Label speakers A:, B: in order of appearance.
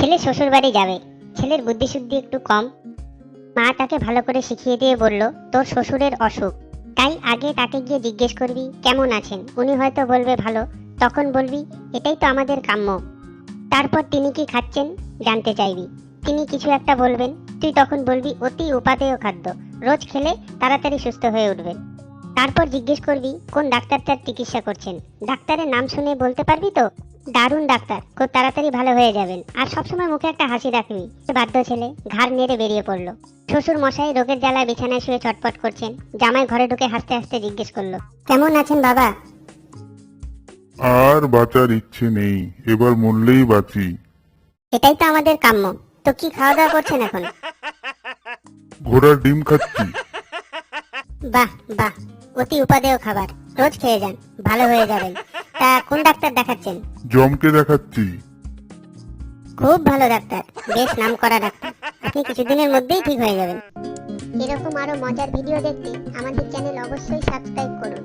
A: ছেলে শ্বশুর বাড়ি যাবে, ছেলের বুদ্ধিশুদ্ধি একটু কম। মা তাকে ভালো করে শিখিয়ে দিয়ে বলল, তোর শ্বশুরের অসুখ, তাই আগে তাকে গিয়ে জিজ্ঞেস করবি কেমন আছেন। উনি হয়তো বলবে ভালো, তখন বলবি এটাই তো আমাদের কাম্য। তারপর তিনি কি খাচ্ছেন জানতে চাইবি, তিনি কিছু একটা বলবেন, তুই তখন বলবি অতি উপাদেয় খাদ্য, রোজ খেলে তাড়াতাড়ি সুস্থ হয়ে উঠবেন। তারপর জিজ্ঞেস করবি কোন ডাক্তার তার চিকিৎসা করছেন, ডাক্তারের নাম শুনে বলতে পারবি তো দারুণ ডাক্তার, খুব তাড়াতাড়ি ভালো হয়ে যাবেন। আর সবসময় মুখে একটা হাসি রাখবি। বাধ্য ছেলে ঘাড় নেড়ে বেরিয়ে পড়লো। শ্বশুর মশাই রোগের জ্বালায় বিছানায় শুয়ে ছটফট করছেন। জামাই ঘরে ঢুকে হাসতে হাসতে জিজ্ঞেস করলো, কেমন আছেন বাবা?
B: আর বাঁচার ইচ্ছে নেই, এবার মরলেই বাঁচি।
A: এটাই তো আমাদের কাম্য। তো কি খাওয়া দাওয়া করছেন এখন?
B: ঘোড়ার ডিম খাচ্ছি।
A: বাহ বাহ, অতি উপাদেয় খাবার, রোজ খেয়ে যান, ভালো হয়ে যাবেন। তা কোন ডাক্তার দেখাচ্ছেন?
B: জমকে দেখাচ্ছি।
A: খুব ভালো ডাক্তার, বেশ নামকরা ডাক্তার, আপনি কিছুদিনের মধ্যেই ঠিক হয়ে যাবেন। এরকম আরো মজার ভিডিও দেখতে আমাদের চ্যানেল অবশ্যই সাবস্ক্রাইব করুন।